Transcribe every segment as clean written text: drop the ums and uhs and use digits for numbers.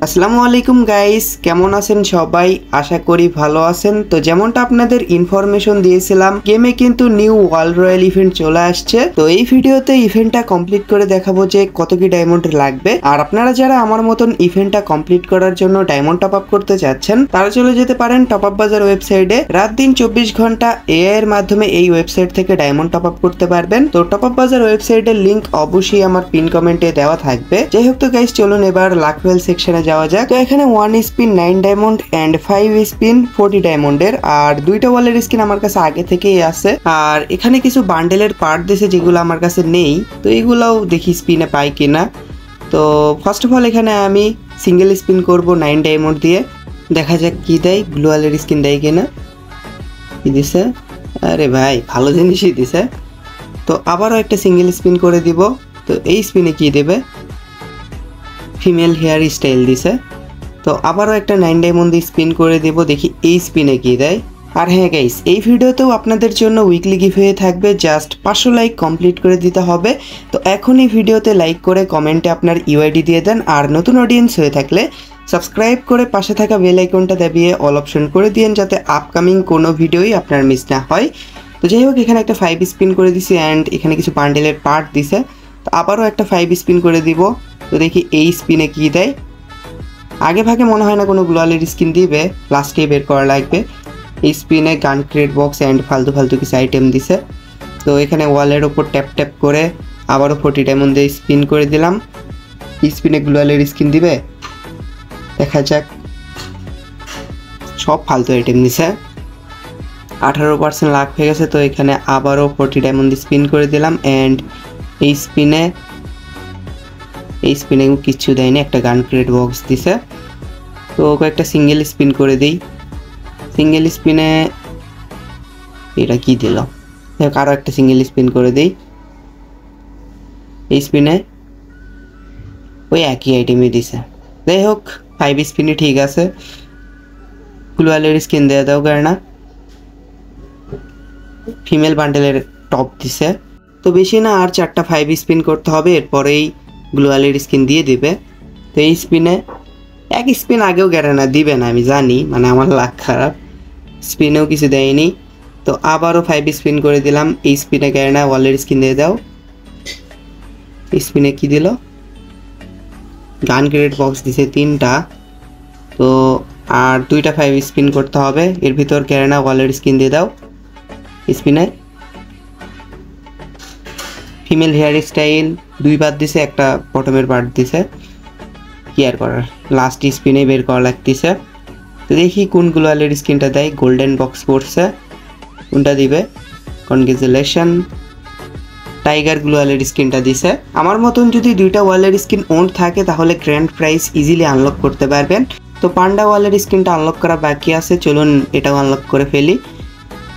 আসসালামু আলাইকুম গাইস, কেমন আছেন সবাই? আশা করি ভালো আছেন। তো যেমনটা আপনাদের ইনফরমেশন দিয়েছিলাম, গেমে কিন্তু নিউ ওয়ার্ল্ড রয়্যাল ইভেন্ট চলে আসছে। তো এই ভিডিওতে ইভেন্টটা কমপ্লিট করে দেখাবো যে কত কি ডায়মন্ড লাগবে। আর আপনারা যারা আমার মতন ইভেন্টটা কমপ্লিট করার জন্য ডায়মন্ড টপ আপ করতে চাচ্ছেন, তারা চলে যেতে পারেন টপ আপ বাজার ওয়েবসাইটে। রাত দিন 24 ঘন্টা এআই এর মাধ্যমে এই ওয়েবসাইট থেকে ডায়মন্ড টপ আপ করতে পারবেন। তো টপ আপ বাজার ওয়েবসাইটের লিংক অবশ্যই আমার পিন কমেন্টে দেওয়া থাকবে। যাই হোক, তো গাইস চলুন এবার লাক রয়্যাল সেকশনে যাওয়া যাক। তো এখানে 1 স্পিন 9 ডায়মন্ড এন্ড 5 স্পিন 40 ডায়মন্ডের, আর দুইটা ওয়ালের স্কিন আমার কাছে আগে থেকেই আছে। আর এখানে কিছু বান্ডেলের পার্ট দিয়েছে যেগুলো আমার কাছে নেই, তো এইগুলাও দেখি স্পিনে পাই কিনা। তো ফার্স্ট অফ অল এখানে আমি সিঙ্গেল স্পিন করব 9 ডায়মন্ড দিয়ে, দেখা যাক কি দেয়। ব্লু ওয়ালের স্কিন দেয় কিনা। কি দিছে? আরে ভাই, ভালো জিনিসই দিছে। তো আবারও একটা সিঙ্গেল স্পিন করে দিব। তো এই স্পিনে কি দেবে? ফিমেল হেয়ার স্টাইল দিছে। তো আবারও একটা 9 ডায়মন্ড দিয়ে স্পিন করে দেব, দেখি এই স্পিনে কি দেয়। আর হ্যাঁ গাইস, এই ভিডিওতেও আপনাদের জন্য উইকলি গিফট হয়ে থাকবে, জাস্ট 500 লাইক কমপ্লিট করে দিতে হবে। তো এখন এই ভিডিওতে লাইক করে কমেন্টে আপনার ইউআইডি দিয়ে দেন, আর নতুন অডিয়েন্স হয়ে থাকলে সাবস্ক্রাইব করে পাশে থাকা বেল আইকনটা দাবিয়ে অল অপশন করে দিন, যাতে আপকামিং কোনো ভিডিওই আপনার মিস না হয়। তো যাই হোক, এখানে একটা 5 স্পিন করে দিছি অ্যান্ড এখানে কিছু বান্ডেলের পার্ট দিছে। তো আবারও একটা 5 স্পিন করে দিব। তো দেখি এই স্পিনে কি দেয়। আগে ভাগে মনে হয় না কোনো গ্লোয়ালের স্কিন দিবে, লাস্টেই বের করা লাগবে। এই স্পিনে গান ক্রেট বক্স অ্যান্ড ফালতু ফালতু কিছু আইটেম দিছে। তো এখানে ওয়ালের ওপর ট্যাপ ট্যাপ করে আবারও 40 ডায়মন্ড দিয়ে স্পিন করে দিলাম। স্পিনে গ্লোয়ালের স্কিন দিবে, দেখা যাক। সব ফালতু আইটেম দিছে। 18% লাখ হয়ে গেছে। তো এখানে আবারও 40 ডায়মন্ড দিয়ে স্পিন করে দিলাম অ্যান্ড এই স্পিনে কিছু দেয়নি, একটা গান ক্রেট বক্স দিছে। তো কয়েকটা সিঙ্গেল স্পিন করে দিই। সিঙ্গেল স্পিনে এটা কি দিল? আরও একটা সিঙ্গেল স্পিন করে দিই। এই স্পিনে ওই একই আইটেমই দিছে। যাই হোক, 5 স্পিনে ঠিক আছে। গ্লোয়ালের স্কিন দিয়ে দাও গায়না। ফিমেল বান্ডেলের টপ দিছে। তো বেশি না, আর 4টা 5 স্পিন করতে হবে, এরপরেই গ্লোয়ালের স্কিন দিয়ে দিবে। তো এই স্পিনে এক স্পিন আগেও গ্যারানা দিবে না, আমি জানি, মানে আমার লাক খারাপ। স্পিনেও কিছু দেয়নি। তো আবারও 5 স্পিন করে দিলাম। এই স্পিনে গ্যারানা ওয়ালের স্কিন দিয়ে দাও। স্পিনে কি দিল? গান ক্রেট বক্স দিছে 3টা। তো আর 2টা 5 স্পিন করতে হবে, এর ভিতর গ্যারানা ওয়ালের স্কিন দিয়ে দাও। স্পিনে ফিমেল হেয়ার স্টাইল 2 বার দিছে, একটা বটমের পার্ট দিছে। কি আর করার, লাস্ট স্পিনে বের করা লাগতেছে। তো দেখি কোন গ্লোয়ালের স্কিনটা দেয়। গোল্ডেন বক্স পড়ছে, কোনটা দিবে? কনগ্রেচুলেশন, টাইগার গ্লোয়ালের স্কিনটা দিছে। আমার মতন যদি 2টা ওয়ালের স্কিন ওন থাকে তাহলে গ্র্যান্ড প্রাইজ ইজিলি আনলক করতে পারবেন। তো পান্ডা ওয়ালের স্কিনটা আনলক করা বাকি আছে, চলুন এটাও আনলক করে ফেলি।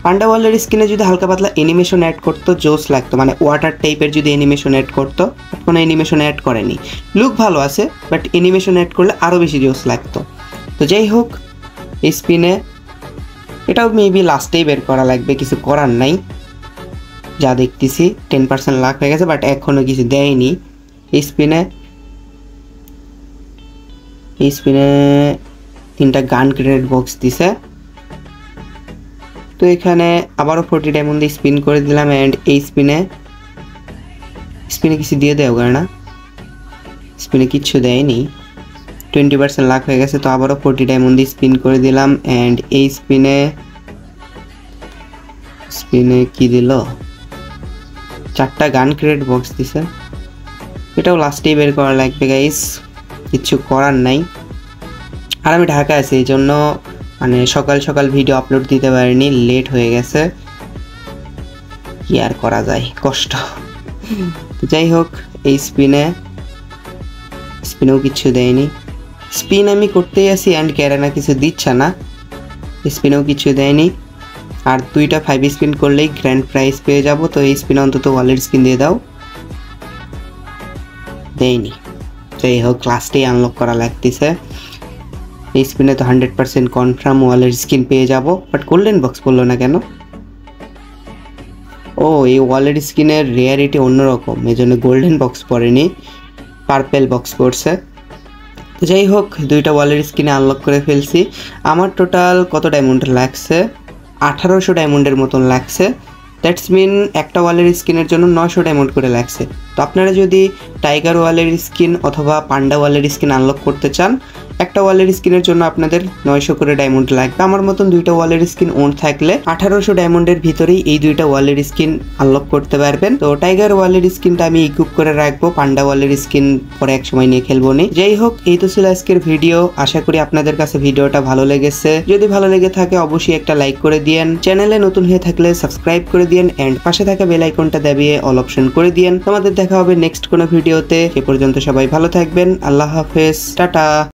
পান্ডা ওয়ালের স্কিনে যদি হালকা পাতলা অ্যানিমেশন অ্যাড করতো জোস লাগতো, মানে ওয়াটার টাইপের যদি অ্যানিমেশন অ্যাড করতো। কোনো অ্যানিমেশন অ্যাড করেনি, লুক ভালো আছে, বাট অ্যানিমেশন অ্যাড করলে আরও বেশি জোস লাগতো। তো যাই হোক, এই স্পিনে এটাও মেবি লাস্টেই বের করা লাগবে, কিছু করার নাই। যা দেখতেছি 10% লাখ হয়ে গেছে, বাট এখনও কিছু দেয়নি। এই স্পিনে 3টা গান ক্রেট বক্স দিছে। তো এখানে আবারও 40 ডায়মন্ড দিয়ে স্পিন করে দিলাম অ্যান্ড এই স্পিনে কিছু দিয়ে দেও না। স্পিনে কিচ্ছু দেয়নি, 20% লাখ হয়ে গেছে। তো আবারও 40 ডায়মন্ড দিয়ে স্পিন করে দিলাম অ্যান্ড এই স্পিনে কি দিল? 4টা গান ক্রেট বক্স দিছে। এটাও লাস্টেই বের করা লাগবে গাইস, কিচ্ছু করার নাই। আর আমি ঢাকা আছি, এই জন্য মানে সকাল সকাল ভিডিও আপলোড দিতে পারিনি, লেট হয়ে গেছে। কি আর করা যায়, কষ্ট। যাই হোক, এই স্পিনেও কিছু দেয়নি। স্পিন আমি করতেই আসি অ্যান্ড গ্যারানা কিছু দিচ্ছে না, স্পিনেও কিছু দেয়নি। আর 2টা 5 স্পিন করলেই গ্র্যান্ড প্রাইজ পেয়ে যাব। তো এই স্পিনে অন্তত ওয়ালের স্কিন দিয়ে দাও, দেয়নি। যাই হোক, লাস্টেই আনলক করা লাগতেছে। এই স্পিনে তো 100% কনফার্ম ওয়ালের স্কিন পেয়ে যাব, বাট গোল্ডেন বক্স পড়লো না কেন? ও, এই ওয়ালের স্কিনের রেয়ারিটি অন্যরকম, এই জন্য গোল্ডেন বক্স পড়েনি, পার্পেল বক্স পড়ছে। তো যাই হোক, দুইটা ওয়ালের স্কিনে আনলক করে ফেলছি। আমার টোটাল কত ডায়মন্ড লাগছে, 1800 ডায়মন্ডের মতন লাগছে। দ্যাটস মিন একটা ওয়ালের স্কিনের জন্য 900 ডায়মন্ড করে লাগছে। তো আপনারা যদি টাইগার ওয়ালের স্কিন অথবা পান্ডা ওয়ালের স্কিন আনলক করতে চান, একটা ওয়ালের স্কিনের জন্য আপনাদের 900 করে ডায়মন্ড লাগবে। আমার মতন দুইটা ওয়ালের স্কিন ওন থাকলে 1800 ডায়মন্ডের ভিতরেই এই দুইটা ওয়ালের স্কিন আনলক করতে পারবেন। তো টাইগার ওয়ালের স্কিনটা আমি ইকুইপ করে রাখবো, পান্ডা ওয়ালের স্কিন পরে এক সময় নিয়ে খেলবো নি। যাই হোক, এই তো ছিল আজকের ভিডিও। আশা করি আপনাদের কাছে ভিডিওটা ভালো লেগেছে। যদি ভালো লেগে থাকে অবশ্যই একটা লাইক করে দিয়েন, চ্যানেলে নতুন হয়ে থাকলে সাবস্ক্রাইব করে দিয়েন এন্ড পাশে থাকা বেল আইকনটা দাবিয়ে অল অপশন করে দিয়েন। তোমাদের দেখা হবে নেক্সট কোনো ভিডিওতে। সে পর্যন্ত সবাই ভালো থাকবেন। আল্লাহ হাফেজ, টাটা।